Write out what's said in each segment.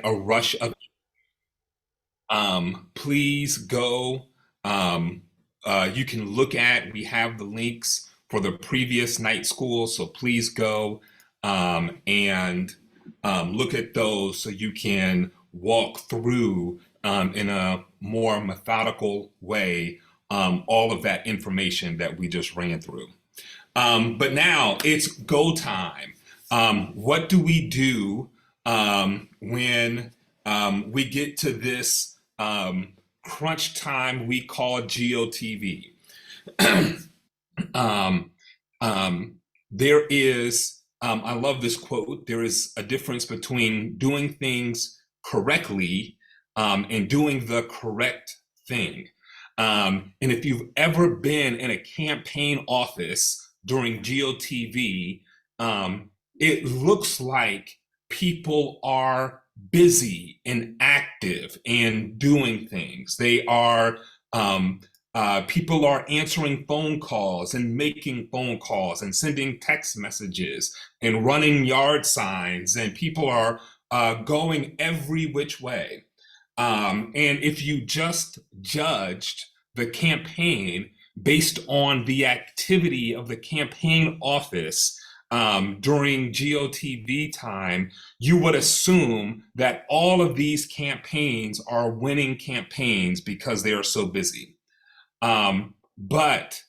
a rush of please go. You can look at, we have the links for the previous night school, so please go and look at those so you can walk through in a more methodical way all of that information that we just ran through. But now it's go time. What do we do when we get to this crunch time we call GOTV? um, there is, I love this quote, there is a difference between doing things correctly and doing the correct thing. And if you've ever been in a campaign office during GOTV, it looks like people are busy and active and doing things. They are people are answering phone calls and making phone calls and sending text messages and running yard signs, and people are going every which way. And if you just judged the campaign based on the activity of the campaign office during GOTV time, you would assume that all of these campaigns are winning campaigns because they are so busy. But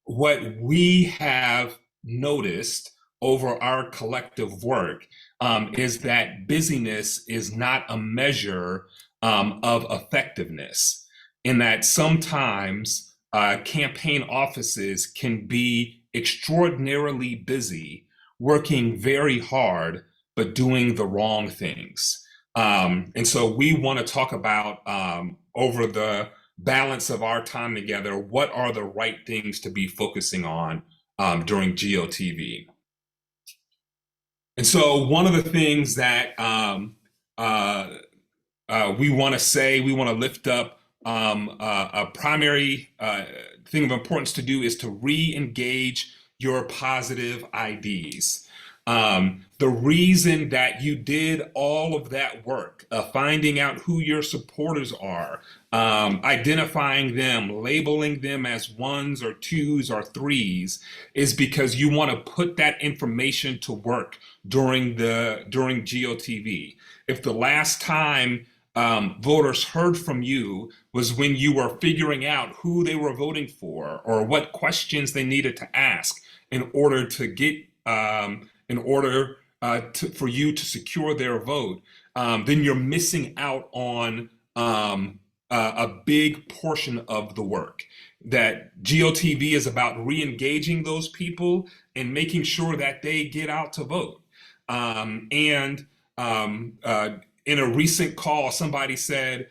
what we have noticed over our collective work is that busyness is not a measure of effectiveness, in that sometimes campaign offices can be extraordinarily busy, working very hard, but doing the wrong things. And so we want to talk about over the balance of our time together, what are the right things to be focusing on during GOTV? And so one of the things that we want to say, we want to lift up a primary thing of importance to do is to re-engage your positive IDs. The reason that you did all of that work, finding out who your supporters are, identifying them, labeling them as ones or twos or threes, is because you want to put that information to work during GOTV. If the last time voters heard from you was when you were figuring out who they were voting for or what questions they needed to ask in order to get for you to secure their vote, then you're missing out on a big portion of the work. That GOTV is about re-engaging those people and making sure that they get out to vote. And in a recent call, somebody said,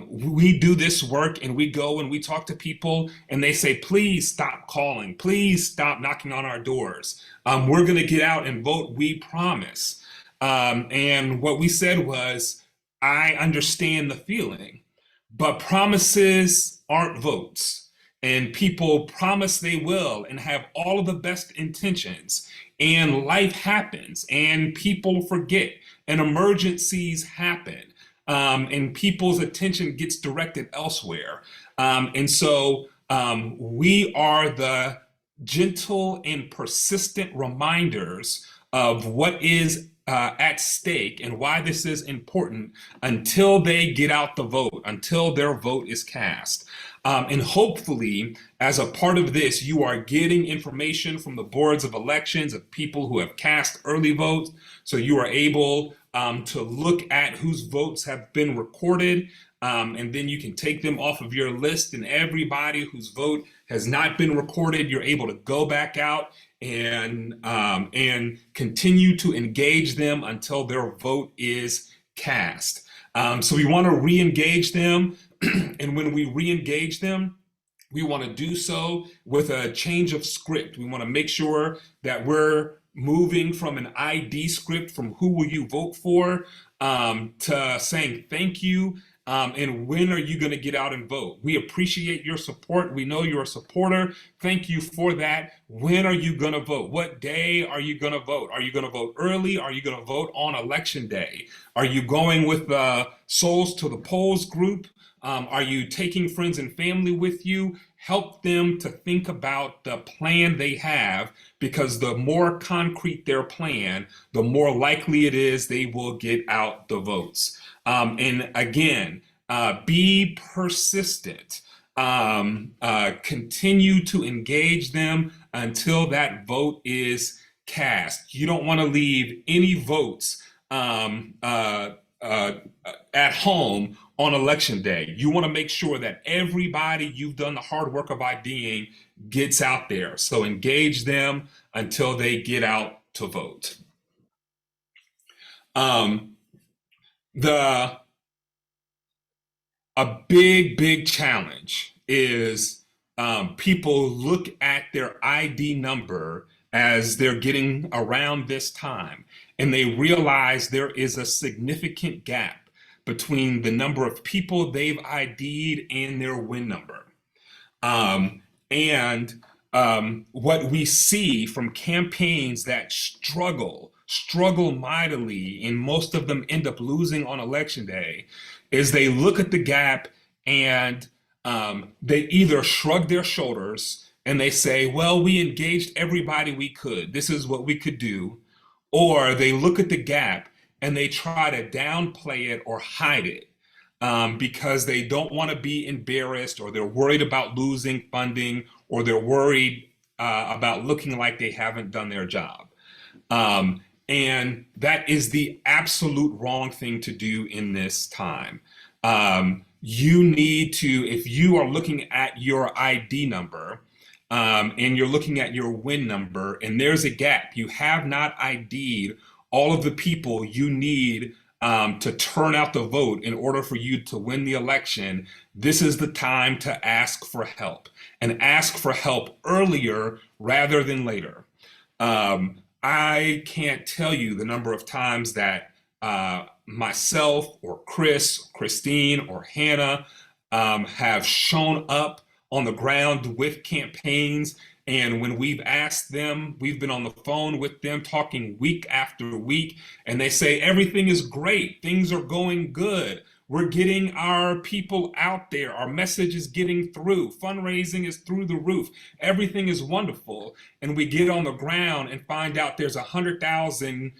we do this work and we go and we talk to people and they say, please stop calling, please stop knocking on our doors. We're going to get out and vote, we promise. And what we said was, I understand the feeling, but promises aren't votes. And people promise they will and have all of the best intentions. And life happens and people forget and emergencies happen. And people's attention gets directed elsewhere. And so we are the gentle and persistent reminders of what is at stake and why this is important until they get out the vote, until their vote is cast. And hopefully, as a part of this, you are getting information from the boards of elections of people who have cast early votes. So you are able to look at whose votes have been recorded. And then you can take them off of your list, and everybody whose vote has not been recorded, you're able to go back out and continue to engage them until their vote is cast. So we want to re-engage them, and when we re-engage them, we want to do so with a change of script. We want to make sure that we're moving from an ID script from who will you vote for to saying thank you And when are you going to get out and vote? We appreciate your support. We know you're a supporter. Thank you for that. When are you going to vote? What day are you going to vote? Are you going to vote early? Are you going to vote on election day? Are you going with the Souls to the Polls group? Are you taking friends and family with you? Help them to think about the plan they have, because the more concrete their plan, the more likely it is they will get out the votes. And again, be persistent. Continue to engage them until that vote is cast. You don't want to leave any votes at home on election day. You want to make sure that everybody you've done the hard work of IDing gets out there. So engage them until they get out to vote. The A big challenge is people look at their ID number as they're getting around this time, and they realize there is a significant gap between the number of people they've ID'd and their win number. And what we see from campaigns that struggle mightily, and most of them end up losing on election day, is they look at the gap and they either shrug their shoulders and they say, well, we engaged everybody we could. This is what we could do. Or they look at the gap and they try to downplay it or hide it because they don't want to be embarrassed, or they're worried about losing funding, or they're worried about looking like they haven't done their job. And that is the absolute wrong thing to do in this time. You need to, if you are looking at your ID number and you're looking at your win number and there's a gap, you have not ID'd all of the people you need to turn out the vote in order for you to win the election, this is the time to ask for help, and ask for help earlier rather than later. I can't tell you the number of times that myself or Christine or Hannah have shown up on the ground with campaigns. And when we've asked them, we've been on the phone with them talking week after week, and they say, everything is great. Things are going good. We're getting our people out there. Our message is getting through. Fundraising is through the roof. Everything is wonderful. And we get on the ground and find out there's 100,000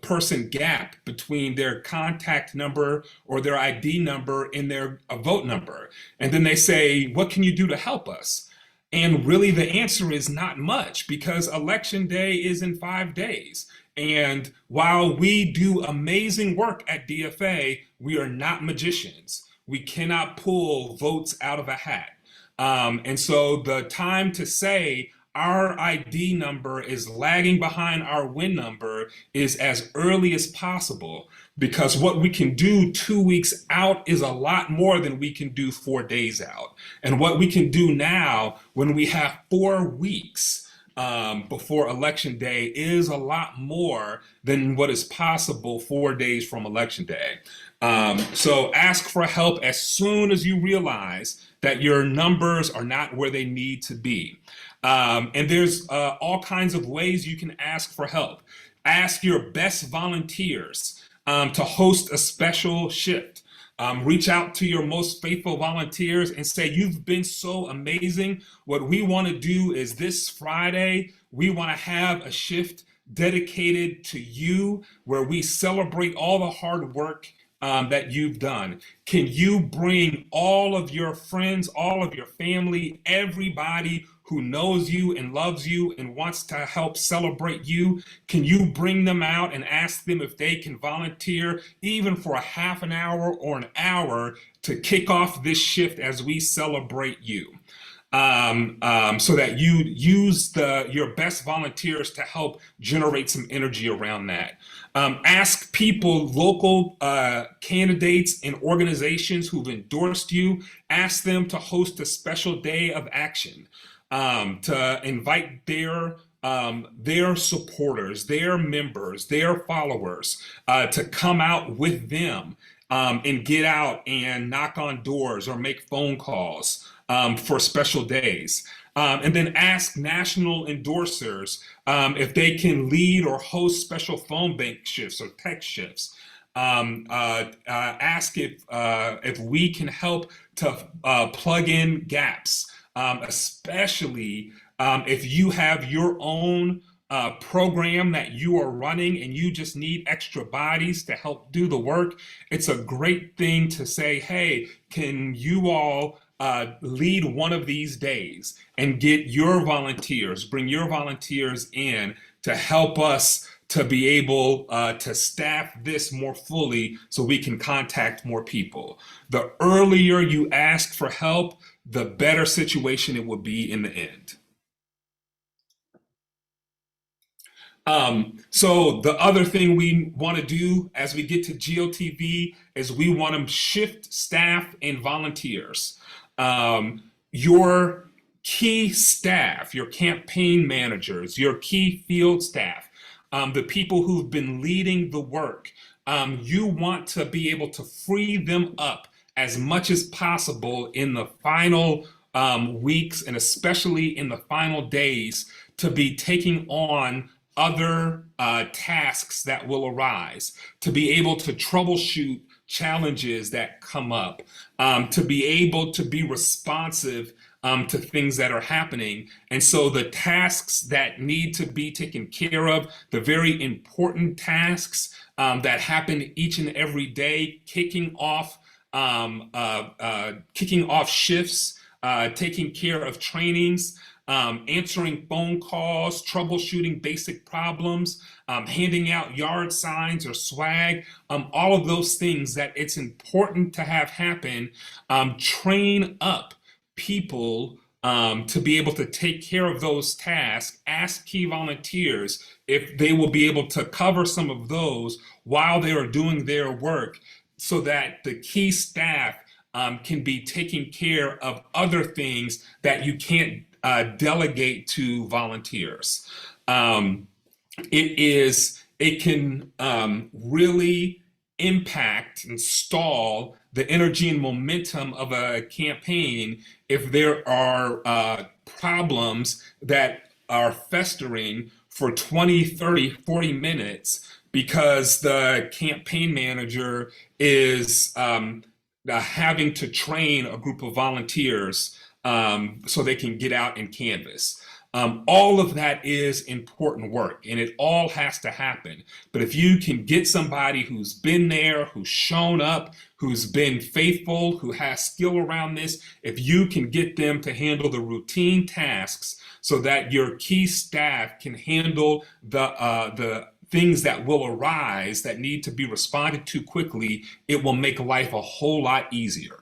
person gap between their contact number or their ID number and their vote number. And then they say, what can you do to help us? And really the answer is not much, because election day is in 5 days. And while we do amazing work at DFA, we are not magicians. We cannot pull votes out of a hat. And so the time to say our ID number is lagging behind our win number is as early as possible, because what we can do 2 weeks out is a lot more than we can do 4 days out. And what we can do now, when we have 4 weeks before election day, is a lot more than what is possible 4 days from election day. So ask for help as soon as you realize that your numbers are not where they need to be. And there's all kinds of ways you can ask for help. Ask your best volunteers to host a special shift. Reach out to your most faithful volunteers and say, you've been so amazing. What we want to do is this Friday, we want to have a shift dedicated to you, where we celebrate all the hard work that you've done. Can you bring all of your friends, all of your family, everybody who knows you and loves you and wants to help celebrate you? Can you bring them out and ask them if they can volunteer even for a half an hour or an hour to kick off this shift as we celebrate you? So that you use your best volunteers to help generate some energy around that. Ask people, local candidates and organizations who've endorsed you, ask them to host a special day of action, to invite their supporters, their members, their followers to come out with them and get out and knock on doors or make phone calls for special days. And then ask national endorsers if they can lead or host special phone bank shifts or tech shifts. Ask if we can help to plug in gaps, especially if you have your own program that you are running and you just need extra bodies to help do the work. It's a great thing to say, hey, can you all lead one of these days and get your volunteers, bring your volunteers in to help us to be able to staff this more fully so we can contact more people. The earlier you ask for help, the better situation it will be in the end. So the other thing we want to do as we get to GOTV is we want to shift staff and volunteers. Your key staff, your campaign managers, your key field staff, the people who've been leading the work, you want to be able to free them up as much as possible in the final weeks and especially in the final days to be taking on other tasks that will arise, to be able to troubleshoot challenges that come up, to be able to be responsive to things that are happening. And so the tasks that need to be taken care of, the very important tasks that happen each and every day, kicking off shifts, taking care of trainings, answering phone calls, troubleshooting basic problems, handing out yard signs or swag, all of those things that it's important to have happen. Train up people to be able to take care of those tasks. Ask key volunteers if they will be able to cover some of those while they are doing their work so that the key staff can be taking care of other things that you can't delegate to volunteers. It can really impact and stall the energy and momentum of a campaign if there are problems that are festering for 20, 30, 40 minutes because the campaign manager is having to train a group of volunteers so they can get out and canvass. All of that is important work and it all has to happen. But if you can get somebody who's been there, who's shown up, who's been faithful, who has skill around this, if you can get them to handle the routine tasks so that your key staff can handle the things that will arise that need to be responded to quickly, it will make life a whole lot easier.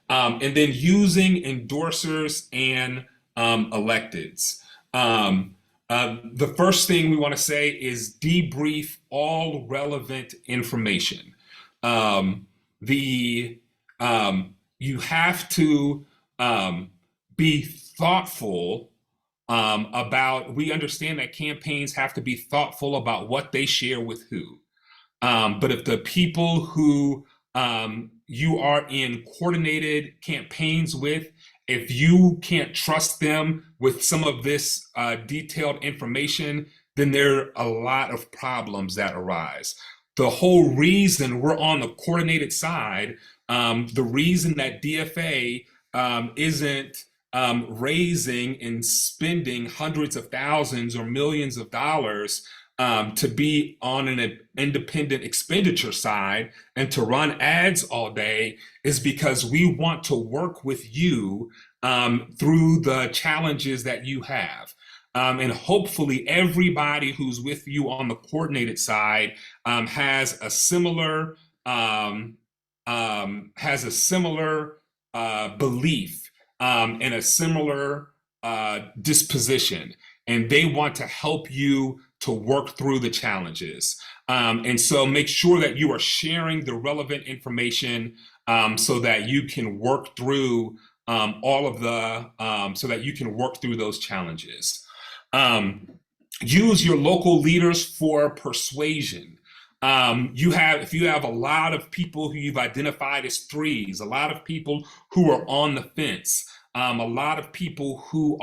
And then using endorsers and electeds. The first thing we want to say is debrief all relevant information. You have to be thoughtful about, we understand that campaigns have to be thoughtful about what they share with who. But if the people who you are in coordinated campaigns with, if you can't trust them with some of this detailed information, then there are a lot of problems that arise. The whole reason we're on the coordinated side, the reason that DFA isn't raising and spending hundreds of thousands or millions of dollars to be on an independent expenditure side and to run ads all day is because we want to work with you through the challenges that you have. And hopefully everybody who's with you on the coordinated side has a similar belief and a similar disposition, and they want to help you to work through the challenges. And so make sure that you are sharing the relevant information so that you can work through so that you can work through those challenges. Use your local leaders for persuasion. If you have a lot of people who you've identified as threes, a lot of people who are on the fence, a lot of people who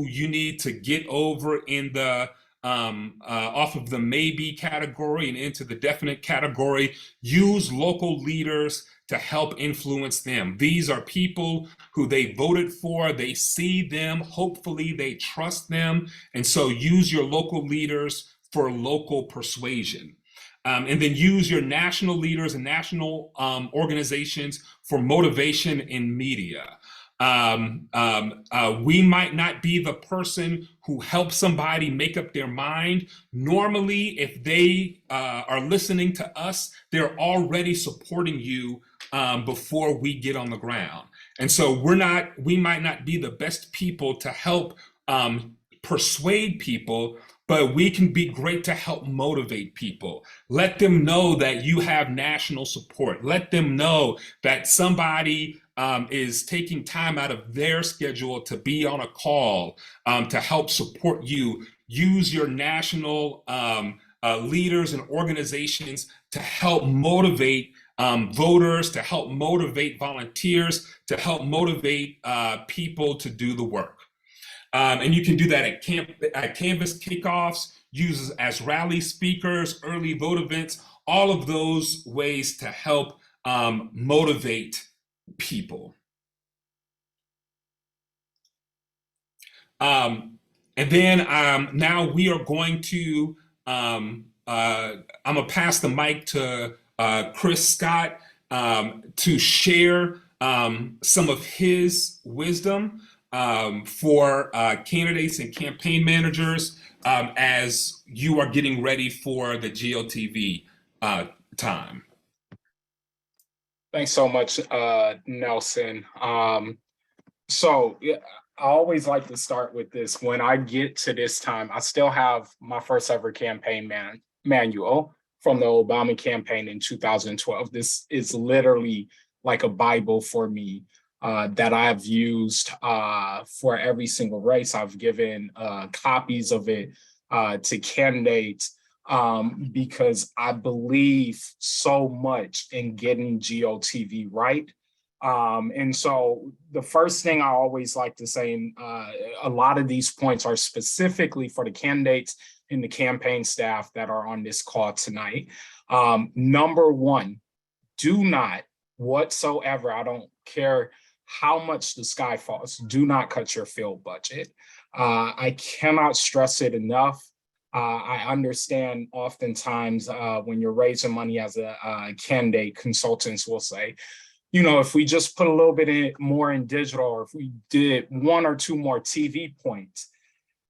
you need to get over in the off of the maybe category and into the definite category. Use local leaders to help influence them. These are people who they voted for, they see them, hopefully they trust them. And so use your local leaders for local persuasion. And then use your national leaders and national organizations for motivation in media. We might not be the person who helps somebody make up their mind. Normally, if they are listening to us, they're already supporting you before we get on the ground. And so we might not be the best people to help persuade people, but we can be great to help motivate people. Let them know that you have national support. Let them know that somebody is taking time out of their schedule to be on a call to help support you. Use your national leaders and organizations to help motivate voters, to help motivate volunteers, to help motivate people to do the work. And you can do that at Canvas kickoffs, use as rally speakers, early vote events, all of those ways to help motivate people. And then now we are going to, I'm gonna pass the mic to Chris Scott to share some of his wisdom for candidates and campaign managers as you are getting ready for the GOTV time. Thanks so much, Nelson. So yeah, I always like to start with this. When I get to this time, I still have my first ever campaign manual from the Obama campaign in 2012. This is literally like a Bible for me that I've used for every single race. I've given copies of it to candidates because I believe so much in getting GOTV right. And so the first thing I always like to say, and a lot of these points are specifically for the candidates and the campaign staff that are on this call tonight. Number one, do not whatsoever, I don't care how much the sky falls, do not cut your field budget. I cannot stress it enough. I understand oftentimes when you're raising money as a candidate, consultants will say, you know, if we just put a little bit more in digital, or if we did one or two more TV points,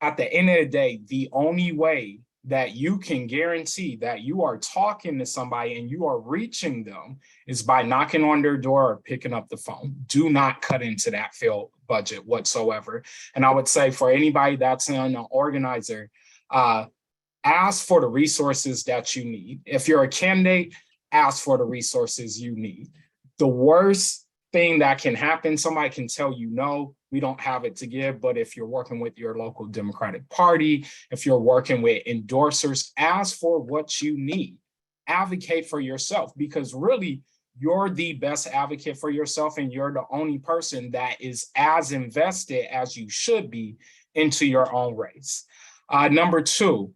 at the end of the day, the only way that you can guarantee that you are talking to somebody and you are reaching them is by knocking on their door or picking up the phone. Do not cut into that field budget whatsoever. And I would say for anybody that's an organizer, ask for the resources that you need. If you're a candidate, ask for the resources you need. The worst thing that can happen, somebody can tell you, no, we don't have it to give. But if you're working with your local Democratic Party, if you're working with endorsers, ask for what you need. Advocate for yourself, because really you're the best advocate for yourself, and you're the only person that is as invested as you should be into your own race. Number two,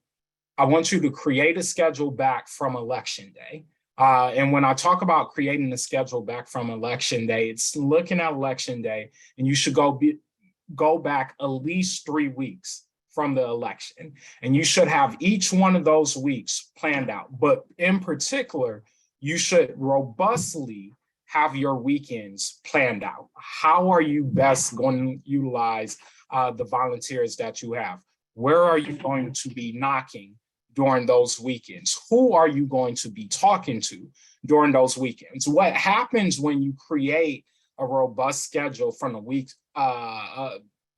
I want you to create a schedule back from Election Day. And when I talk about creating the schedule back from Election Day, it's looking at Election Day, and you should go back at least 3 weeks from the election. And you should have each one of those weeks planned out. But in particular, you should robustly have your weekends planned out. How are you best going to utilize the volunteers that you have? Where are you going to be knocking during those weekends? Who are you going to be talking to during those weekends? What happens when you create a robust schedule from a week,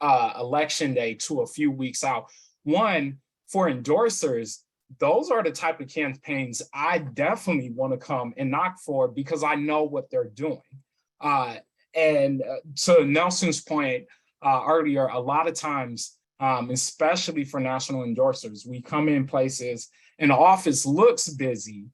election day to a few weeks out? One, for endorsers, those are the type of campaigns I definitely want to come and knock for, because I know what they're doing. And to Nelson's point earlier, a lot of times, especially for national endorsers, we come in places An office looks busy,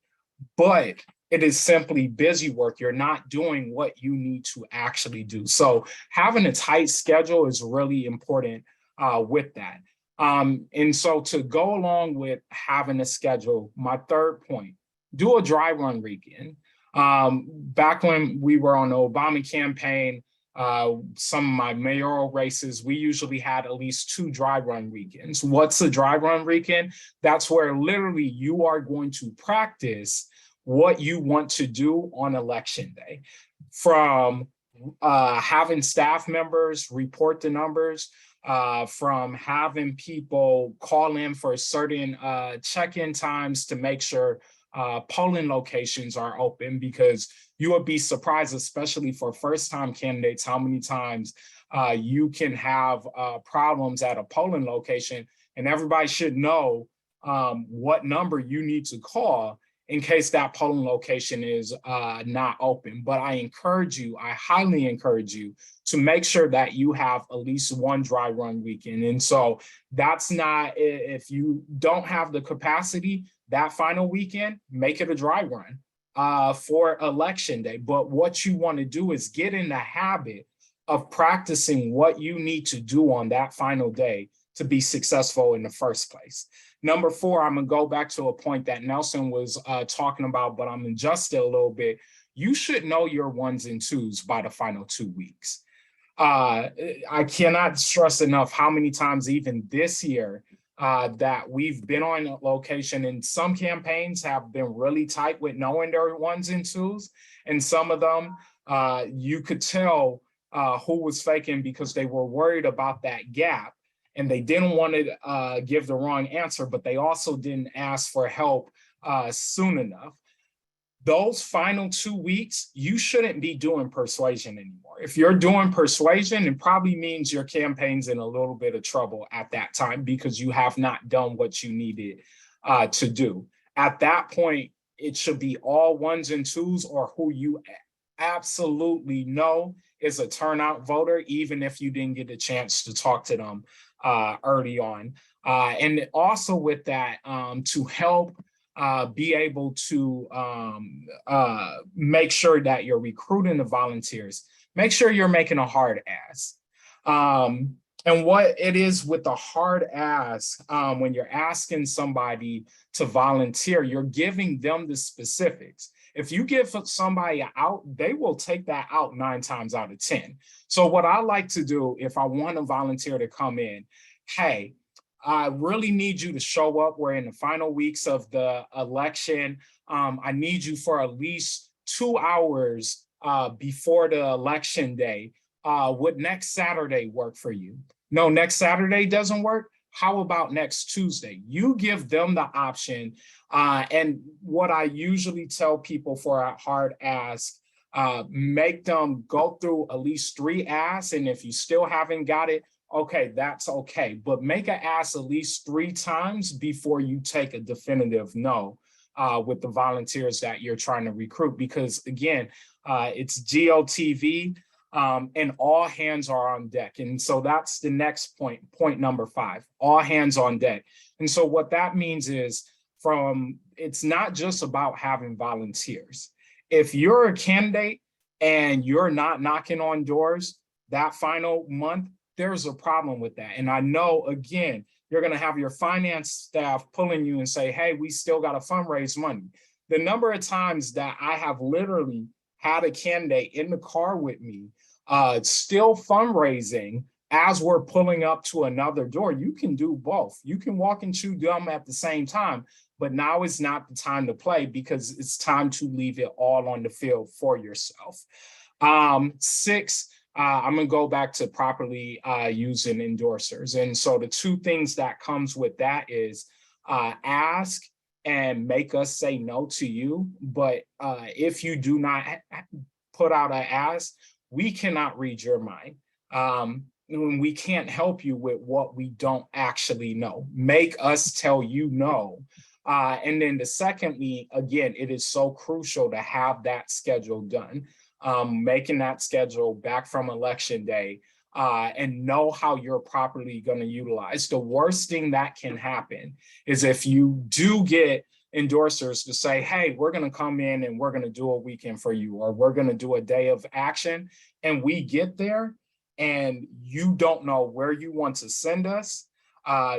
but it is simply busy work. You're not doing what you need to actually do. So having a tight schedule is really important with that. And so to go along with having a schedule, my third point, do a dry run weekend. Back when we were on the Obama campaign, some of my mayoral races, we usually had at least 2 dry run weekends. What's a dry run weekend? That's where literally you are going to practice what you want to do on election day, from having staff members report the numbers, from having people call in for certain check-in times to make sure polling locations are open, because you would be surprised, especially for first-time candidates, how many times you can have problems at a polling location, and everybody should know what number you need to call in case that polling location is not open. But I highly encourage you to make sure that you have at least 1 dry run weekend. And so that's not, if you don't have the capacity that final weekend, make it a dry run for election day. But what you want to do is get in the habit of practicing what you need to do on that final day to be successful in the first place. Number 4, I'm gonna go back to a point that Nelson was talking about, but I'm gonna adjust it a little bit. You should know your 1s and 2s by the final 2 weeks. I cannot stress enough how many times, even this year, that we've been on location, and some campaigns have been really tight with knowing their 1s and 2s. And some of them, you could tell who was faking because they were worried about that gap. And they didn't want to give the wrong answer, but they also didn't ask for help soon enough. Those final 2 weeks, you shouldn't be doing persuasion anymore. If you're doing persuasion, it probably means your campaign's in a little bit of trouble at that time, because you have not done what you needed to do. At that point, it should be all 1s and 2s, or who you absolutely know is a turnout voter, even if you didn't get a chance to talk to them early on. And also with that, to help be able to make sure that you're recruiting the volunteers, make sure you're making a hard ask. And what it is with the hard ask, when you're asking somebody to volunteer, you're giving them the specifics. If you give somebody out, they will take that out 9 times out of 10. So what I like to do, if I want a volunteer to come in, hey, I really need you to show up. We're in the final weeks of the election. I need you for at least 2 hours before the election day. Would next Saturday work for you? No, next Saturday doesn't work. How about next Tuesday? You give them the option. And what I usually tell people for a hard ask, make them go through at least 3 asks. And if you still haven't got it, okay, that's okay. But make an ask at least 3 times before you take a definitive no with the volunteers that you're trying to recruit. Because again, it's GOTV. And all hands are on deck. And so that's the next point number 5, all hands on deck. And so what that means is, it's not just about having volunteers. If you're a candidate and you're not knocking on doors that final month, there's a problem with that. And I know, again, you're going to have your finance staff pulling you and say, hey, we still got to fundraise money. The number of times that I have literally had a candidate in the car with me, still fundraising as we're pulling up to another door. You can do both. You can walk and chew gum at the same time, but now is not the time to play, because it's time to leave it all on the field for yourself. 6, I'm gonna go back to properly using endorsers. And so the 2 things that comes with that is ask and make us say no to you. But if you do not put out an ask, we cannot read your mind. We can't help you with what we don't actually know. Make us tell you no. And then secondly, again, it is so crucial to have that schedule done. Making that schedule back from election day and know how you're properly going to utilize. The worst thing that can happen is if you do get endorsers to say, hey, we're going to come in and we're going to do a weekend for you, or we're going to do a day of action, and we get there and you don't know where you want to send us.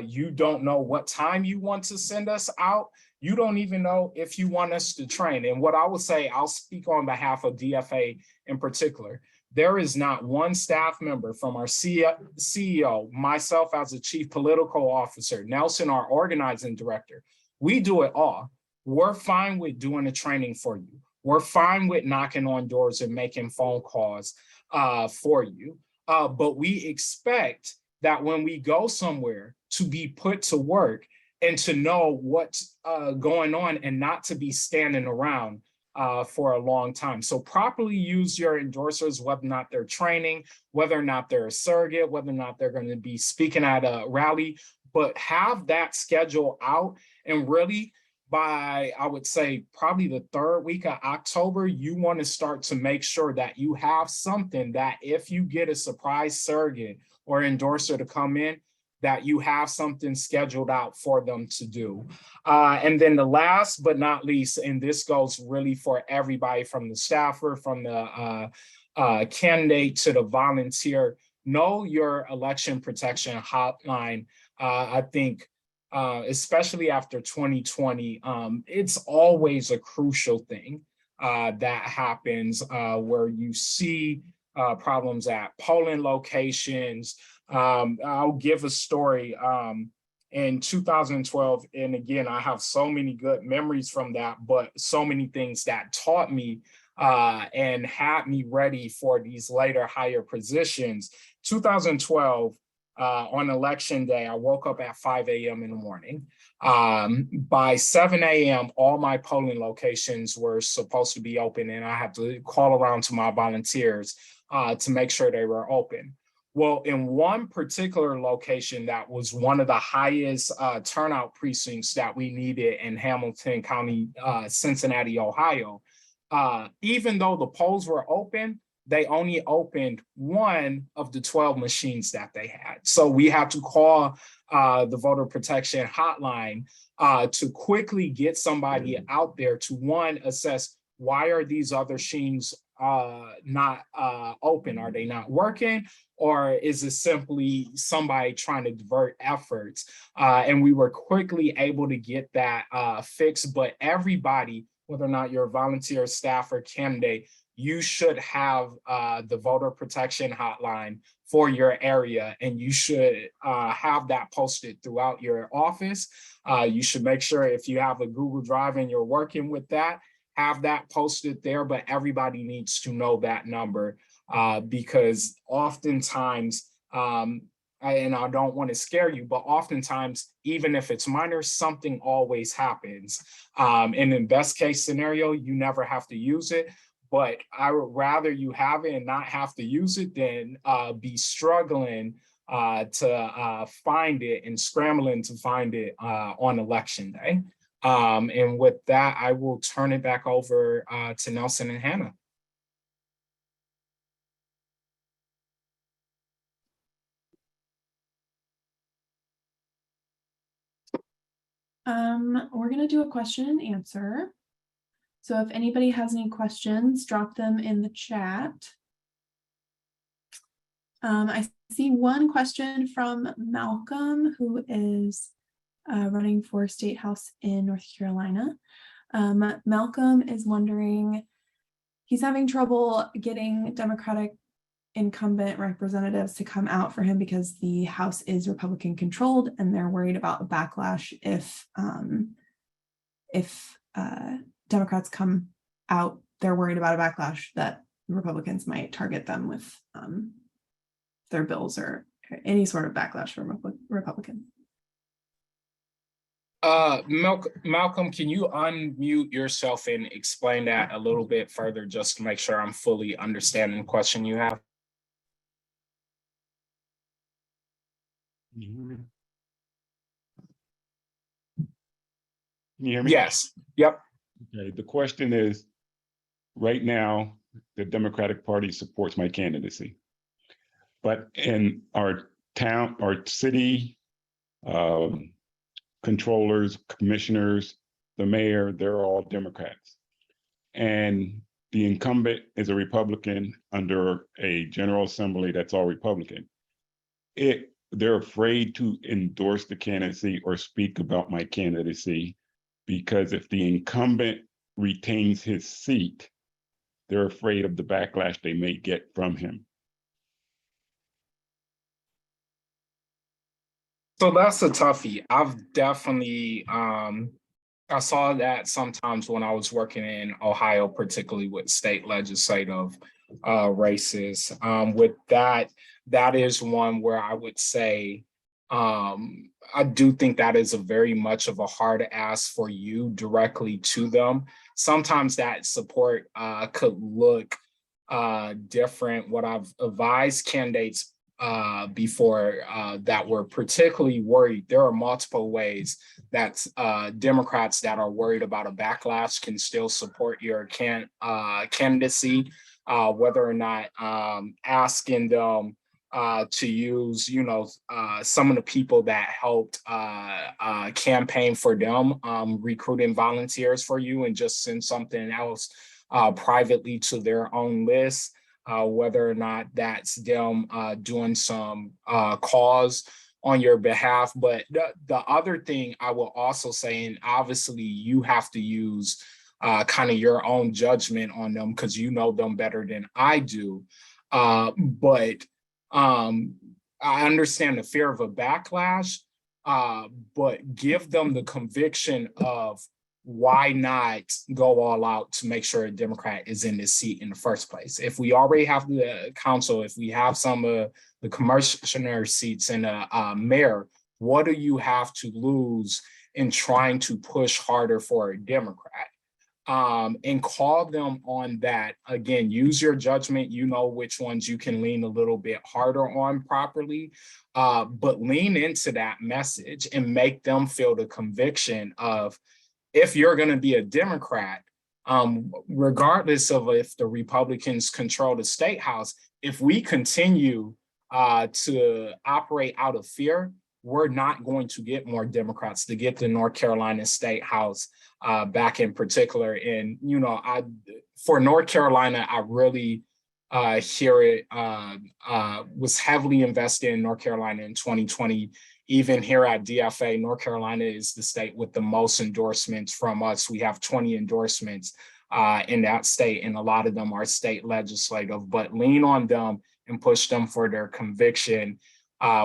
You don't know what time you want to send us out. You don't even know if you want us to train. And what I would say, I'll speak on behalf of DFA in particular. There is not one staff member, from our CEO, myself as a chief political officer, Nelson, our organizing director. We do it all. We're fine with doing the training for you. We're fine with knocking on doors and making phone calls for you. But we expect that when we go somewhere to be put to work and to know what's going on and not to be standing around for a long time. So properly use your endorsers, whether or not they're training, whether or not they're a surrogate, whether or not they're going to be speaking at a rally, but have that schedule out. And really, by, I would say, probably the third week of October, you want to start to make sure that you have something that if you get a surprise surrogate or endorser to come in, that you have something scheduled out for them to do. And then the last but not least, and this goes really for everybody, from the staffer, from the candidate to the volunteer, know your election protection hotline. I think, especially after 2020, it's always a crucial thing that happens where you see problems at polling locations. I'll give a story in 2012. And again, I have so many good memories from that, but so many things that taught me and had me ready for these later higher positions. 2012, on election day, I woke up at 5 a.m. in the morning. By 7 a.m., all my polling locations were supposed to be open, and I had to call around to my volunteers to make sure they were open. Well, in one particular location that was one of the highest turnout precincts that we needed in Hamilton County, Cincinnati, Ohio, even though the polls were open, they only opened one of the 12 machines that they had. So we had to call the voter protection hotline to quickly get somebody out there to, one, assess why are these other machines not open? Are they not working? Or is it simply somebody trying to divert efforts? And we were quickly able to get that fixed. But everybody, whether or not you're a volunteer, staff, or candidate, you should have the voter protection hotline for your area, and you should have that posted throughout your office. You should make sure, if you have a Google Drive and you're working with that, have that posted there, but everybody needs to know that number because oftentimes, and I don't want to scare you, but oftentimes, even if it's minor, something always happens. And in best case scenario, you never have to use it, but I would rather you have it and not have to use it than be struggling to find it and scrambling to find it on election day. And with that, I will turn it back over to Nelson and Hannah. We're going to do a question and answer. So if anybody has any questions, drop them in the chat. I see one question from Malcolm, who is running for State House in North Carolina. Malcolm is wondering, he's having trouble getting Democratic incumbent representatives to come out for him because the House is Republican controlled, and they're worried about a backlash if Democrats come out. They're worried about a backlash that Republicans might target them with their bills or any sort of backlash from Republicans. Malcolm, can you unmute yourself and explain that a little bit further, just to make sure I'm fully understanding the question you have? Can you hear me? Yes. Yep. Okay. The question is, right now, the Democratic Party supports my candidacy. But in our town, our city, controllers, commissioners, the mayor, they're all Democrats. And the incumbent is a Republican under a General Assembly that's all Republican. They're afraid to endorse the candidacy or speak about my candidacy because if the incumbent retains his seat, they're afraid of the backlash they may get from him. So that's a toughie. I've definitely, I saw that sometimes when I was working in Ohio, particularly with state legislative races. With that is one where I would say, I do think that is a very much of a hard ask for you directly to them. Sometimes that support could look different. What I've advised candidates before that were particularly worried, there are multiple ways that Democrats that are worried about a backlash can still support your candidacy, whether or not asking them to use, some of the people that helped campaign for them, recruiting volunteers for you, and just send something else privately to their own list. Whether or not that's them doing some cause on your behalf. But the other thing I will also say, and obviously you have to use kind of your own judgment on them because you know them better than I do. But I understand the fear of a backlash, but give them the conviction of why not go all out to make sure a Democrat is in this seat in the first place? If we already have the council, if we have some of the commissioner seats and a mayor, what do you have to lose in trying to push harder for a Democrat? And call them on that. Again, use your judgment. You know which ones you can lean a little bit harder on properly, but lean into that message and make them feel the conviction of, if you're going to be a Democrat, regardless of if the Republicans control the state house, if we continue to operate out of fear, we're not going to get more Democrats to get the North Carolina state house back in particular. And, for North Carolina, I really hear it, was heavily invested in North Carolina in 2020. Even here at DFA, North Carolina is the state with the most endorsements from us. We have 20 endorsements in that state, and a lot of them are state legislative, but lean on them and push them for their conviction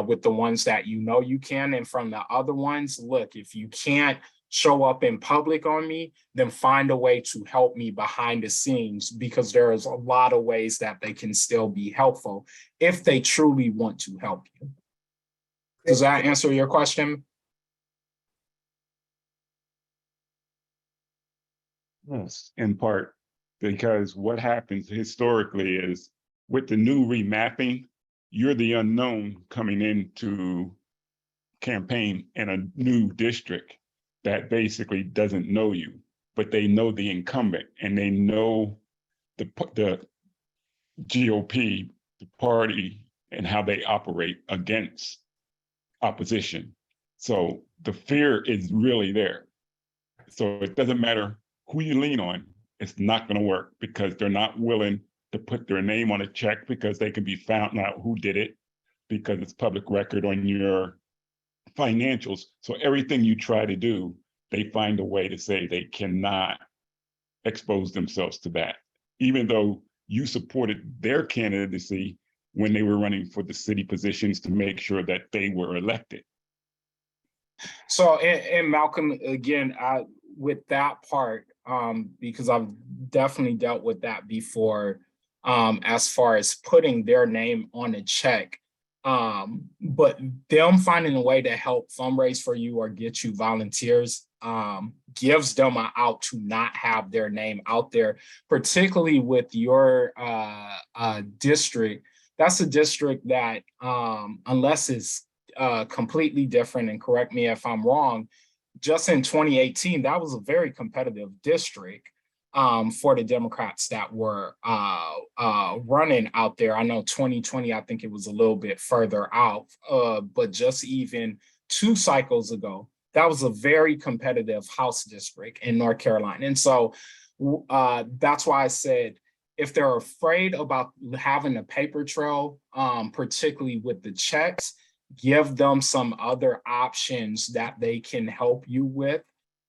with the ones that you can. And from the other ones, look, if you can't show up in public on me, then find a way to help me behind the scenes, because there is a lot of ways that they can still be helpful if they truly want to help you. Does that answer your question? Yes, in part, because what happens historically is with the new remapping, you're the unknown coming into campaign in a new district that basically doesn't know you, but they know the incumbent and they know the GOP, the party, and how they operate against opposition. So the fear is really there. So it doesn't matter who you lean on, it's not going to work because they're not willing to put their name on a check because they can be found out who did it because it's public record on your financials. So everything you try to do, they find a way to say they cannot expose themselves to that, even though you supported their candidacy when they were running for the city positions to make sure that they were elected. So, and Malcolm, again, with that part, because I've definitely dealt with that before, as far as putting their name on a check, but them finding a way to help fundraise for you or get you volunteers gives them an out to not have their name out there, particularly with your district. That's a district that, unless it's completely different, and correct me if I'm wrong, just in 2018, that was a very competitive district. for the Democrats that were running out there. I know 2020, I think it was a little bit further out, but just even 2 cycles ago, that was a very competitive House district in North Carolina. And so that's why I said, if they're afraid about having a paper trail, particularly with the checks, give them some other options that they can help you with,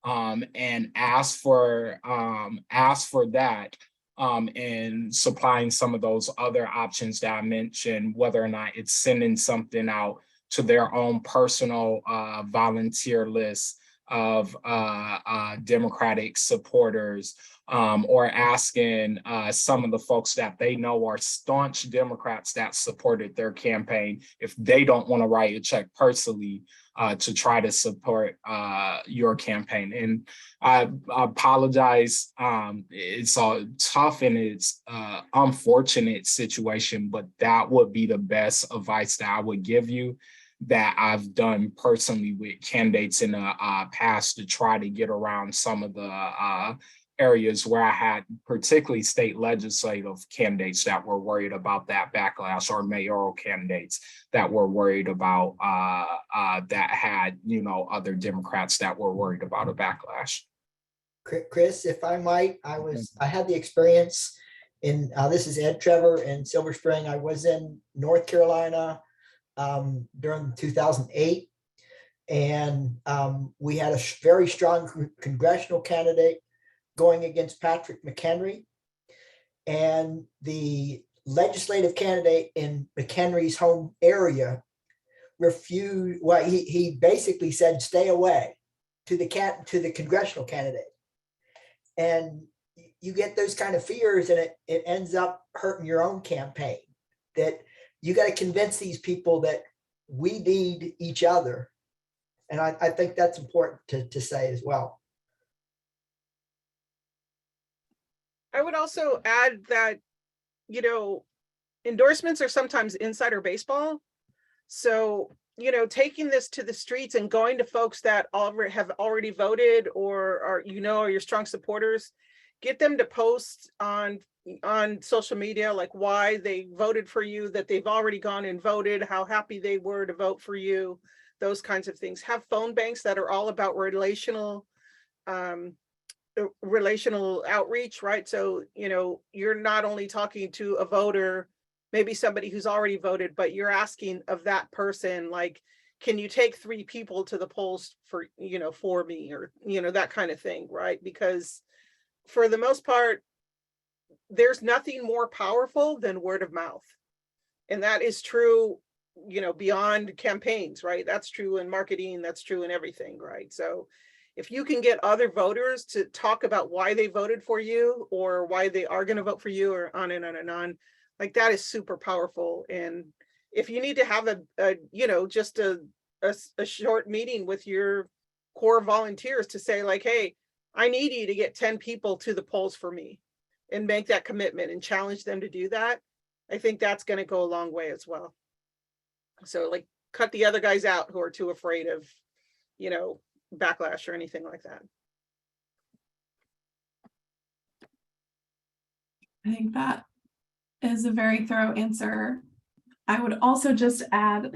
and ask for that, and supplying some of those other options that I mentioned, whether or not it's sending something out to their own personal volunteer list of Democratic supporters, or asking some of the folks that they know are staunch Democrats that supported their campaign, if they don't want to write a check personally to try to support your campaign. And I apologize. It's a tough and it's unfortunate situation, but that would be the best advice that I would give you, that I've done personally with candidates in the past to try to get around some of the areas where I had particularly state legislative candidates that were worried about that backlash, or mayoral candidates that were worried about that had, other Democrats that were worried about a backlash. Chris, if I might, I had the experience in, this is Ed Trevor in Silver Spring. I was in North Carolina during 2008, and we had a very strong congressional candidate going against Patrick McHenry, and the legislative candidate in McHenry's home area refused. Well, he basically said, "Stay away," to the congressional candidate, and you get those kind of fears, and it ends up hurting your own campaign. That you got to convince these people that we need each other, and I think that's important to say as well. I would also add that, endorsements are sometimes insider baseball. So, taking this to the streets and going to folks that have already voted, or are your strong supporters, get them to post on social media, like why they voted for you, that they've already gone and voted, how happy they were to vote for you, those kinds of things. Have phone banks that are all about relational outreach, right? So, you're not only talking to a voter, maybe somebody who's already voted, but you're asking of that person, like, can you take 3 people to the polls for me, or, that kind of thing, right? Because for the most part, there's nothing more powerful than word of mouth. And that is true, beyond campaigns, right? That's true in marketing, that's true in everything, right? So if you can get other voters to talk about why they voted for you, or why they are going to vote for you, or on and on and on, like, that is super powerful. And if you need to have just a short meeting with your core volunteers to say, like, hey, I need you to get 10 people to the polls for me, and make that commitment and challenge them to do that, I think that's going to go a long way as well. So, like, cut the other guys out who are too afraid of, backlash or anything like that. I think that is a very thorough answer. I would also just add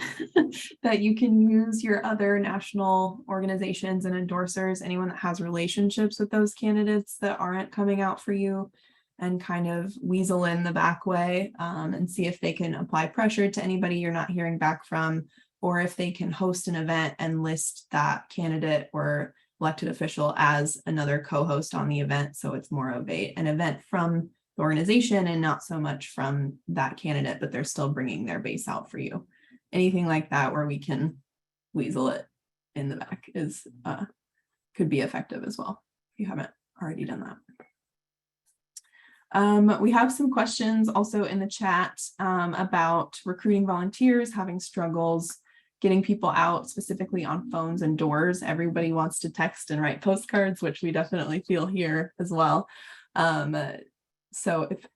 that you can use your other national organizations and endorsers, anyone that has relationships with those candidates that aren't coming out for you, and kind of weasel in the back way, and see if they can apply pressure to anybody you're not hearing back from, or if they can host an event and list that candidate or elected official as another co-host on the event. So it's more of an event from the organization and not so much from that candidate, but they're still bringing their base out for you. Anything like that where we can weasel it in the back is could be effective as well, if you haven't already done that. We have some questions also in the chat about recruiting volunteers, having struggles getting people out, specifically on phones and doors. Everybody wants to text and write postcards, which we definitely feel here as well. So if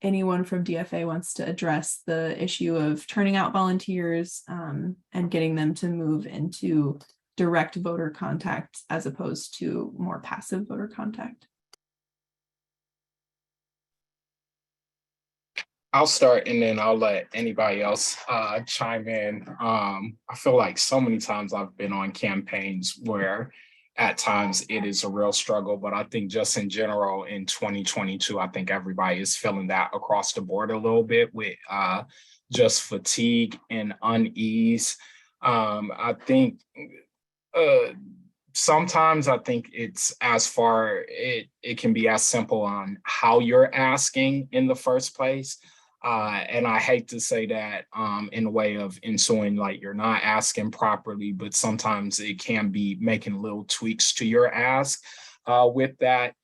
anyone from DFA wants to address the issue of turning out volunteers and getting them to move into direct voter contact as opposed to more passive voter contact. I'll start and then I'll let anybody else chime in. I feel like so many times I've been on campaigns where at times it is a real struggle, but I think just in general in 2022, I think everybody is feeling that across the board a little bit with just fatigue and unease. I think sometimes I think it's it can be as simple on how you're asking in the first place. And I hate to say that in a way of ensuring like you're not asking properly, but sometimes it can be making little tweaks to your ask with that.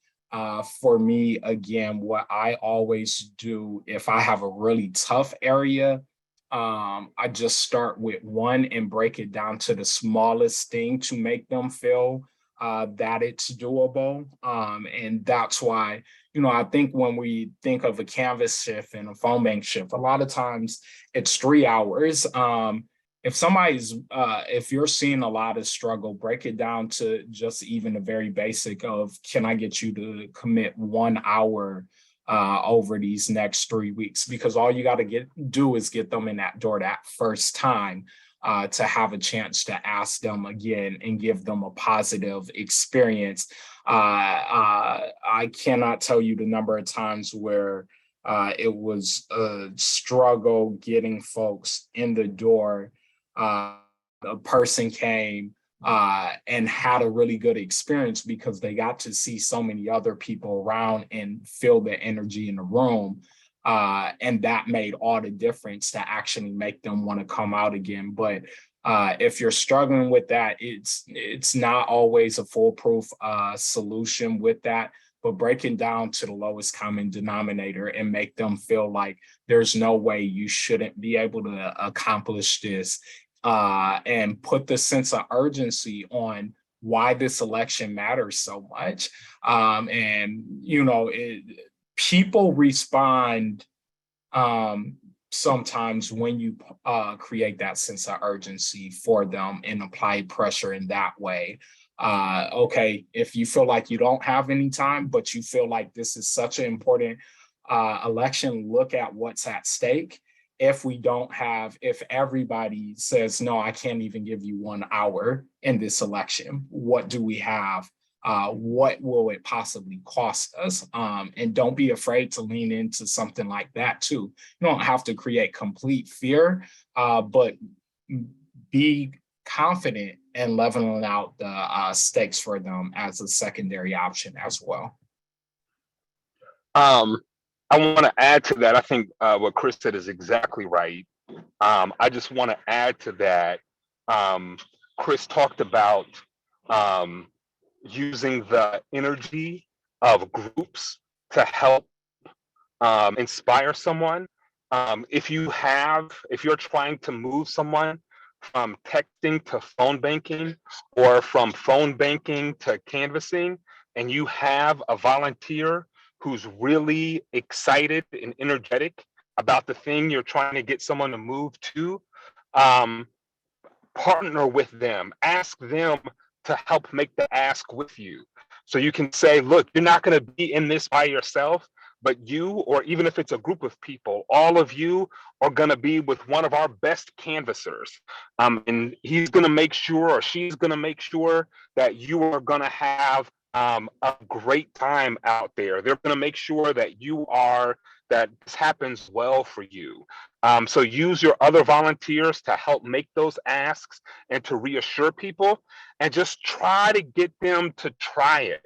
For me, again, what I always do if I have a really tough area, I just start with one and break it down to the smallest thing to make them feel that it's doable. And that's why, I think when we think of a Canvas shift and a phone bank shift, a lot of times it's 3 hours. If you're seeing a lot of struggle, break it down to just even the very basic of, can I get you to commit 1 hour over these next 3 weeks? Because all you got to do is get them in that door that first time to have a chance to ask them again and give them a positive experience. I cannot tell you the number of times where it was a struggle getting folks in the door. A person came and had a really good experience because they got to see so many other people around and feel the energy in the room. And that made all the difference to actually make them want to come out again. But if you're struggling with that, it's not always a foolproof solution with that, but breaking down to the lowest common denominator and make them feel like there's no way you shouldn't be able to accomplish this, and put the sense of urgency on why this election matters so much. People respond sometimes when you create that sense of urgency for them and apply pressure in that way. Okay, if you feel like you don't have any time, but you feel like this is such an important election, look at what's at stake. If everybody says, no, I can't even give you 1 hour in this election, what do we have? What will it possibly cost us? And don't be afraid to lean into something like that too. You don't have to create complete fear, but be confident in leveling out the stakes for them as a secondary option as well. I want to add to that. I think what Chris said is exactly right. I just want to add to that. Chris talked about using the energy of groups to help inspire someone. If you're trying to move someone from texting to phone banking or from phone banking to canvassing, and you have a volunteer who's really excited and energetic about the thing you're trying to get someone to move to, partner with them, ask them to help make the ask with you. So you can say, look, you're not going to be in this by yourself, but you, or even if it's a group of people, all of you are going to be with one of our best canvassers. And he's going to make sure, or she's going to make sure that you are going to have a great time out there. They're going to make sure that that this happens well for you. So use your other volunteers to help make those asks and to reassure people, and just try to get them to try it.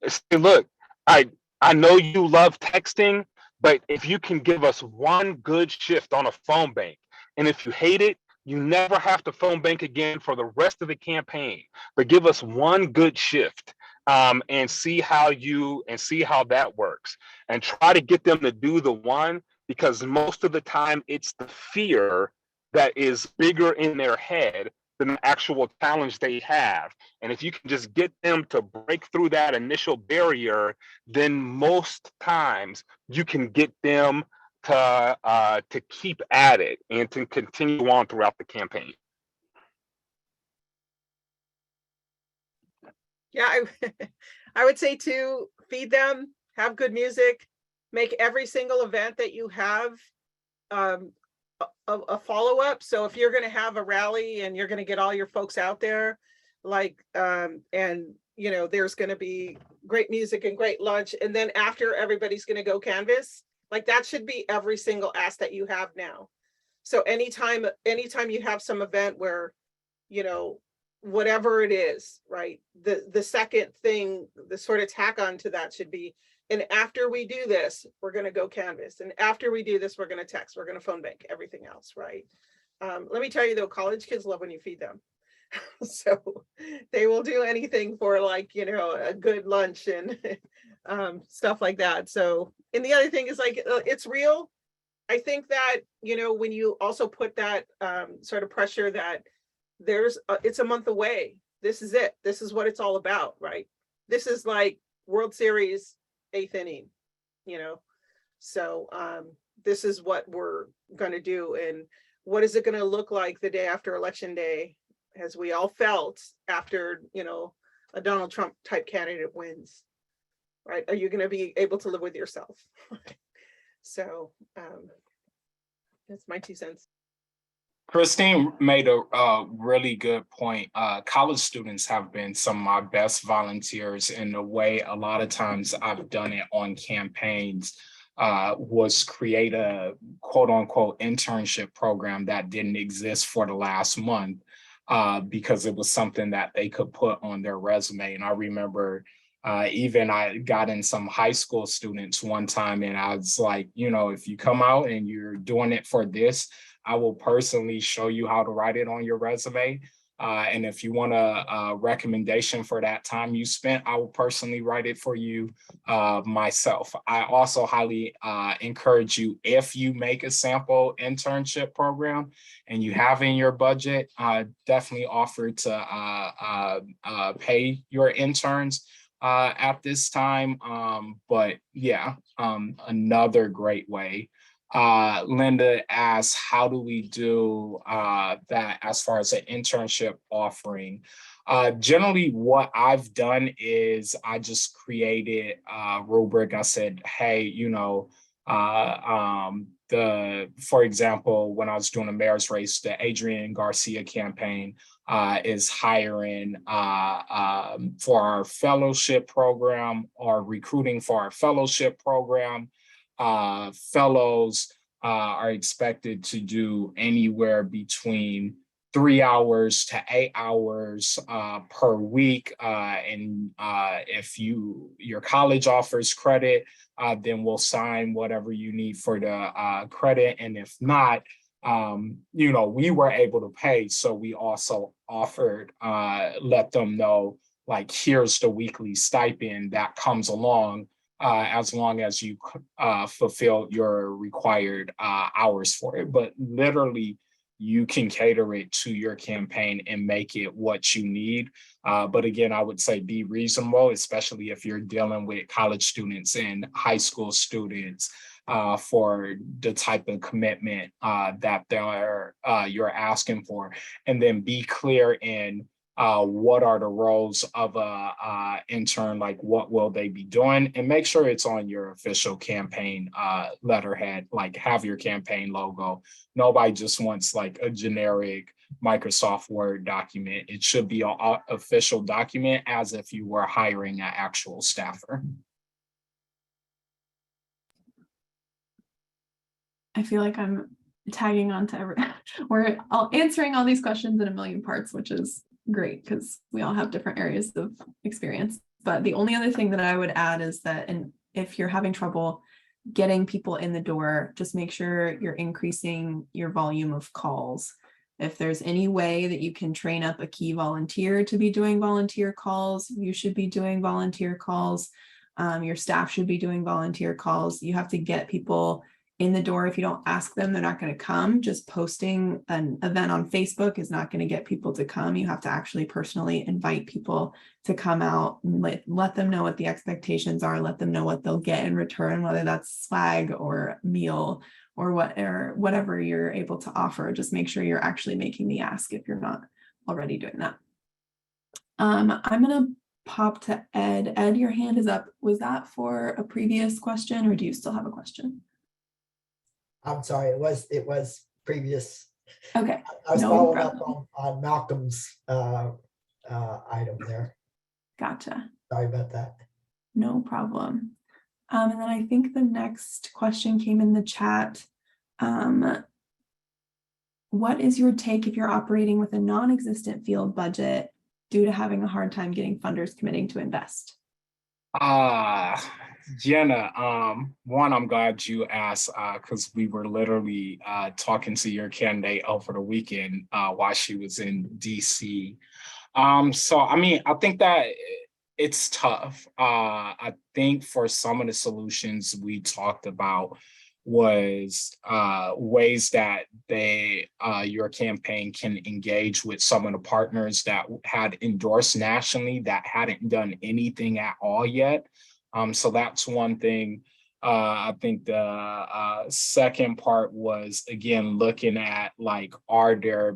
Say, look, I know you love texting, but if you can give us one good shift on a phone bank, and if you hate it, you never have to phone bank again for the rest of the campaign. But give us one good shift, and see how that works, and try to get them to do the one, because most of the time it's the fear that is bigger in their head than the actual challenge they have. And if you can just get them to break through that initial barrier, then most times you can get them to keep at it and to continue on throughout the campaign. Yeah, I would say to feed them, have good music, make every single event that you have a follow-up. So if you're going to have a rally and you're going to get all your folks out there, like, and you know, there's going to be great music and great lunch, and then after everybody's going to go canvas, like that should be every single ask that you have now. So anytime you have some event where, you know, whatever it is, right, the second thing, the sort of tack on to that should be, and after we do this, we're going to go canvas. And after we do this, we're going to text, we're going to phone bank, everything else, right? Let me tell you though, college kids love when you feed them. So they will do anything for, like, you know, a good lunch and stuff like that. So, and the other thing is, like, it's real. I think that, you know, when you also put that sort of pressure that it's a month away. This is it. This is what it's all about, right? This is like World Series 8th inning, you know? So this is what we're going to do. And what is it going to look like the day after Election Day, as we all felt after, you know, a Donald Trump type candidate wins, right? Are you going to be able to live with yourself? So that's my 2 cents. Christine made a really good point. College students have been some of my best volunteers, in the way a lot of times I've done it on campaigns was create a quote unquote internship program that didn't exist for the last month because it was something that they could put on their resume. And I remember even I got in some high school students one time, and I was like, you know, if you come out and you're doing it for this, I will personally show you how to write it on your resume. And if you want a recommendation for that time you spent, I will personally write it for you myself. I also highly encourage you, if you make a sample internship program and you have in your budget, definitely offer to pay your interns at this time. But yeah, another great way. Linda asks, how do we do that as far as an internship offering? Generally, what I've done is I just created a rubric. I said, hey, you know, for example, when I was doing the mayor's race, the Adrian Garcia campaign is hiring for our fellowship program, or recruiting for our fellowship program. Fellows are expected to do anywhere between 3 hours to 8 hours per week. And if your college offers credit, then we'll sign whatever you need for the credit. And if not, you know, we were able to pay. So we also offered, let them know, like, here's the weekly stipend that comes along as long as you fulfill your required hours for it. But literally, you can cater it to your campaign and make it what you need. But again, I would say be reasonable, especially if you're dealing with college students and high school students for the type of commitment that you're asking for. And then be clear in what are the roles of a intern, like what will they be doing, and make sure it's on your official campaign letterhead, like have your campaign logo. Nobody just wants like a generic Microsoft Word document. It should be an official document, as if you were hiring an actual staffer. I feel like I'm tagging on to we're all answering all these questions in a million parts, which is great because we all have different areas of experience. But the only other thing that I would add is that, and if you're having trouble getting people in the door, just make sure you're increasing your volume of calls. If there's any way that you can train up a key volunteer to be doing volunteer calls, you should be doing volunteer calls. Your staff should be doing volunteer calls. You have to get people in the door. If you don't ask them, they're not going to come. Just posting an event on Facebook is not going to get people to come. You have to actually personally invite people to come out and let them know what the expectations are, let them know what they'll get in return, whether that's swag or meal or whatever you're able to offer. Just make sure you're actually making the ask if you're not already doing that. I'm going to pop to Ed. Ed, your hand is up. Was that for a previous question, or do you still have a question? I'm sorry, it was previous. Okay, I was no following up problem. on Malcolm's item there. Gotcha. Sorry about that. No problem. And then I think the next question came in the chat. What is your take if you're operating with a non-existent field budget due to having a hard time getting funders committing to invest? Jenna, one, I'm glad you asked, because we were literally talking to your candidate over the weekend while she was in DC. So I mean, I think that it's tough. I think for some of the solutions we talked about was ways that your campaign can engage with some of the partners that had endorsed nationally that hadn't done anything at all yet. So that's one thing. I think the second part was, again, looking at like,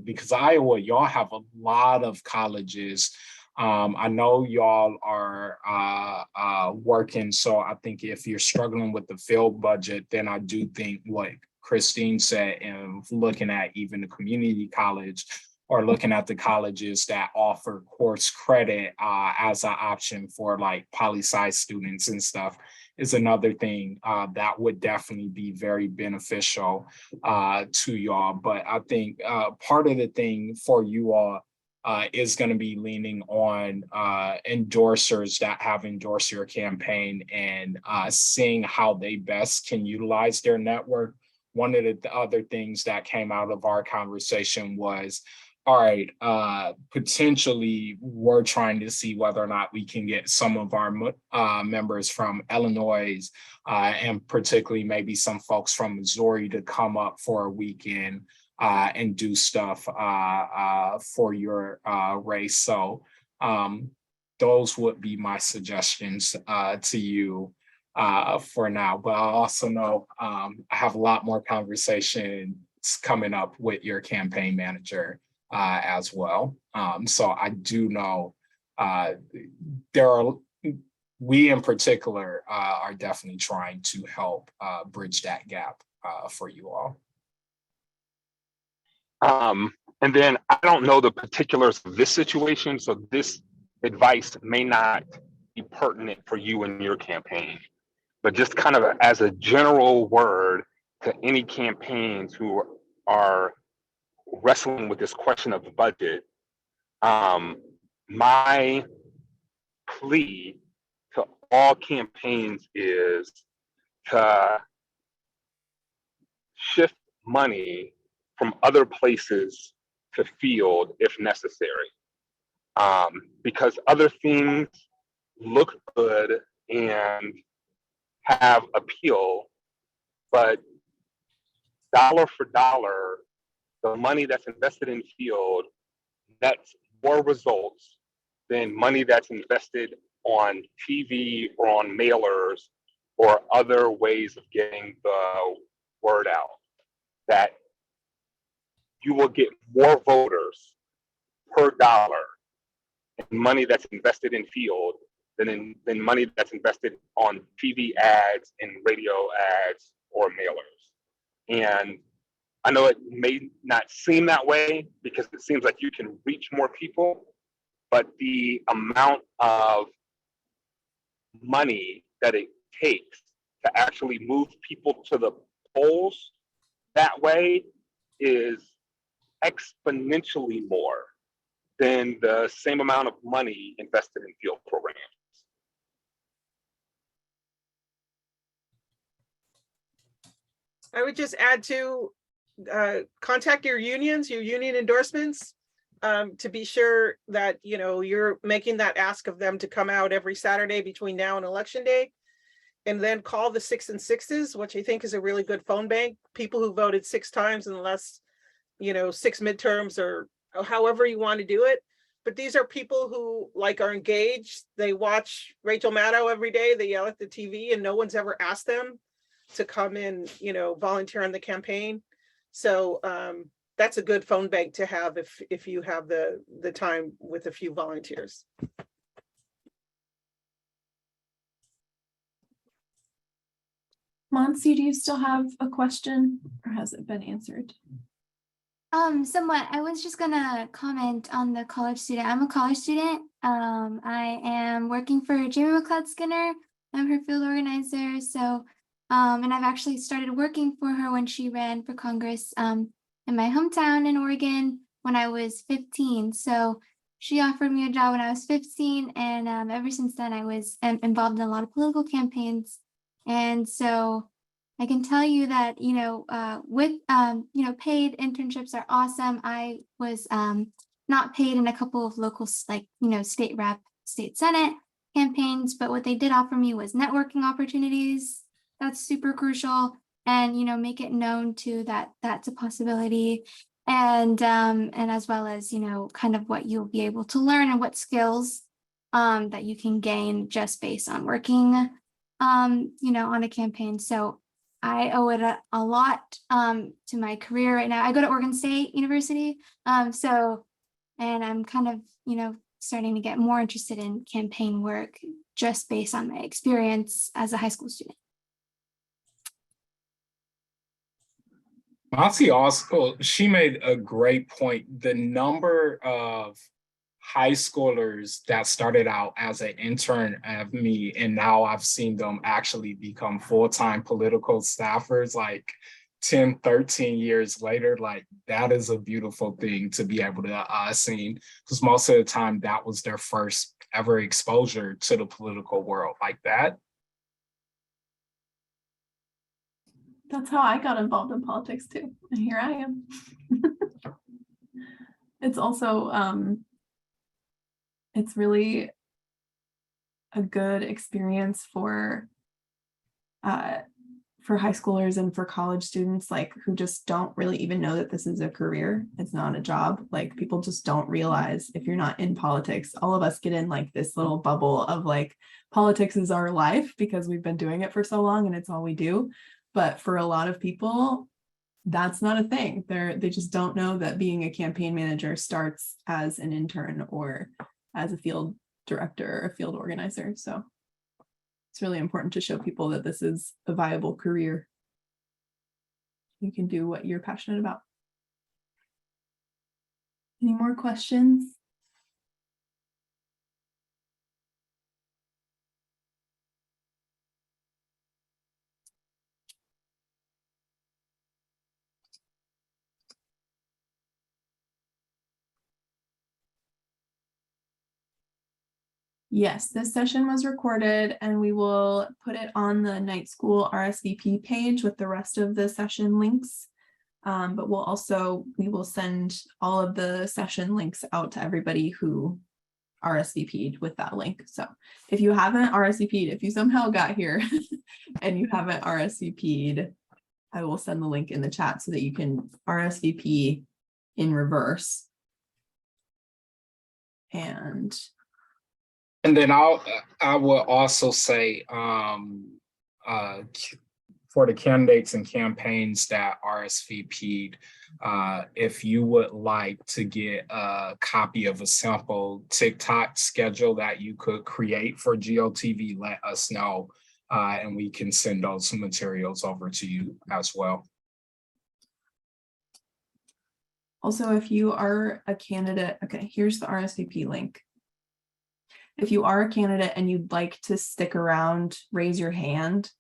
because Iowa, y'all have a lot of colleges. I know y'all are working, so I think if you're struggling with the field budget, then I do think what Christine said, and looking at even the community college or looking at the colleges that offer course credit as an option for like poli-sci students and stuff is another thing that would definitely be very beneficial to y'all. But I think part of the thing for you all is going to be leaning on endorsers that have endorsed your campaign and seeing how they best can utilize their network. One of the other things that came out of our conversation was, all right, potentially we're trying to see whether or not we can get some of our members from Illinois and particularly maybe some folks from Missouri to come up for a weekend and do stuff for your race. So those would be my suggestions to you for now. But I also know I have a lot more conversations coming up with your campaign manager as well. So I do know we in particular are definitely trying to help bridge that gap for you all. And then I don't know the particulars of this situation, so this advice may not be pertinent for you and your campaign, but just kind of as a general word to any campaigns who are wrestling with this question of the budget, my plea to all campaigns is to shift money from other places to field if necessary, because other things look good and have appeal, but dollar for dollar, the money that's invested in field nets more results than money that's invested on TV or on mailers or other ways of getting the word out. That you will get more voters per dollar in money that's invested in field than money that's invested on TV ads and radio ads or mailers. And I know it may not seem that way because it seems like you can reach more people, but the amount of money that it takes to actually move people to the polls that way is exponentially more than the same amount of money invested in field programs. I would just add to contact your unions, your union endorsements, to be sure that you're making that ask of them to come out every Saturday between now and election day, and then call the 6 and 6s, which I think is a really good phone bank. People who voted 6 times in the last 6 midterms, or however you want to do it. But these are people who are engaged. They watch Rachel Maddow every day. They yell at the TV, and no one's ever asked them to come in, volunteer on the campaign. So that's a good phone bank to have if you have the time with a few volunteers. Monsi, do you still have a question or has it been answered? Somewhat. I was just gonna comment on the college student. I'm a college student. I am working for Jamie McLeod Skinner. I'm her field organizer. So, and I've actually started working for her when she ran for Congress in my hometown in Oregon when I was 15. So she offered me a job when I was 15, and ever since then I was involved in a lot of political campaigns. And so I can tell you that, with, paid internships are awesome. I was not paid in a couple of local, state rep, state senate campaigns, but what they did offer me was networking opportunities. That's super crucial, and, make it known too that that's a possibility. And as well as, kind of what you'll be able to learn and what skills that you can gain just based on working, on a campaign. So I owe it a lot to my career right now. I go to Oregon State University. And I'm kind of, starting to get more interested in campaign work just based on my experience as a high school student. Monty also, she made a great point. The number of high schoolers that started out as an intern of me, and now I've seen them actually become full-time political staffers like 10, 13 years later, like that is a beautiful thing to be able to see, because most of the time that was their first ever exposure to the political world like that. That's how I got involved in politics too. And here I am. It's also, it's really a good experience for high schoolers and for college students, like who just don't really even know that this is a career. It's not a job. Like people just don't realize if you're not in politics, all of us get in like this little bubble of like politics is our life because we've been doing it for so long and it's all we do. But for a lot of people, that's not a thing. They just don't know that being a campaign manager starts as an intern or as a field director or a field organizer. So it's really important to show people that this is a viable career. You can do what you're passionate about. Any more questions? Yes, this session was recorded and we will put it on the Night School RSVP page with the rest of the session links. But we will send all of the session links out to everybody who RSVP'd with that link. So if you haven't RSVP'd, if you somehow got here and you haven't RSVP'd, I will send the link in the chat so that you can RSVP in reverse. And then I will also say for the candidates and campaigns that RSVP'd, if you would like to get a copy of a sample TikTok schedule that you could create for GOTV, let us know, and we can send those materials over to you as well. Also, if you are a candidate, okay, here's the RSVP link. If you are a candidate and you'd like to stick around, raise your hand.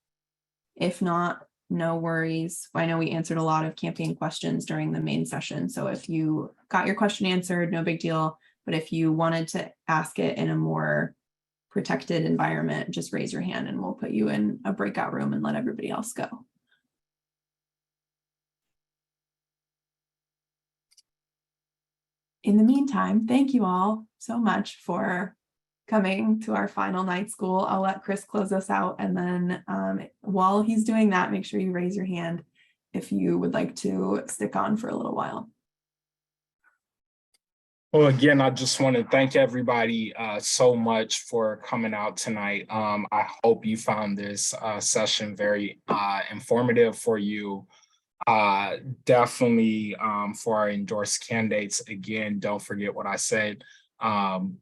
If not, no worries. I know we answered a lot of campaign questions during the main session. So if you got your question answered, no big deal. But if you wanted to ask it in a more protected environment, just raise your hand and we'll put you in a breakout room and let everybody else go. In the meantime, thank you all so much for coming to our final night school. I'll let Chris close us out. And then while he's doing that, make sure you raise your hand if you would like to stick on for a little while. Well, again, I just want to thank everybody so much for coming out tonight. I hope you found this session very informative for you. Definitely for our endorsed candidates, again, don't forget what I said.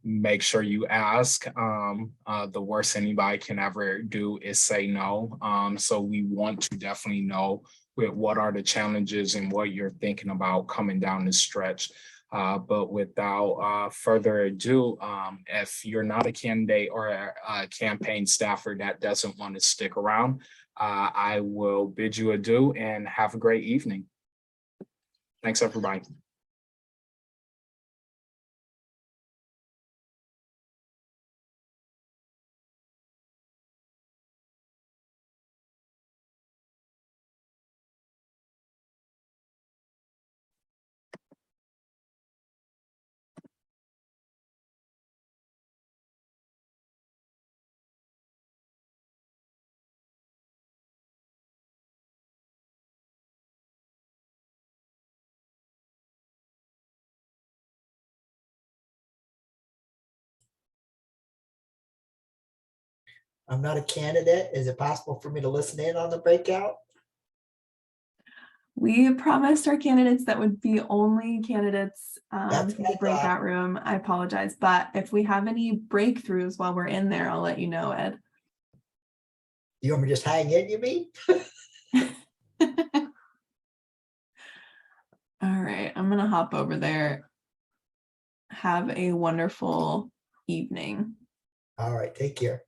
make sure you ask. The worst anybody can ever do is say no. So we want to definitely know what are the challenges and what you're thinking about coming down the stretch. But without further ado, if you're not a candidate or a campaign staffer that doesn't want to stick around, I will bid you adieu and have a great evening. Thanks, everybody. I'm not a candidate. Is it possible for me to listen in on the breakout? We promised our candidates that would be only candidates That's for what I the thought. breakout room. I apologize, but if we have any breakthroughs while we're in there, I'll let you know, Ed. You want me to just hang in, you mean? All right, I'm gonna hop over there. Have a wonderful evening. All right, take care.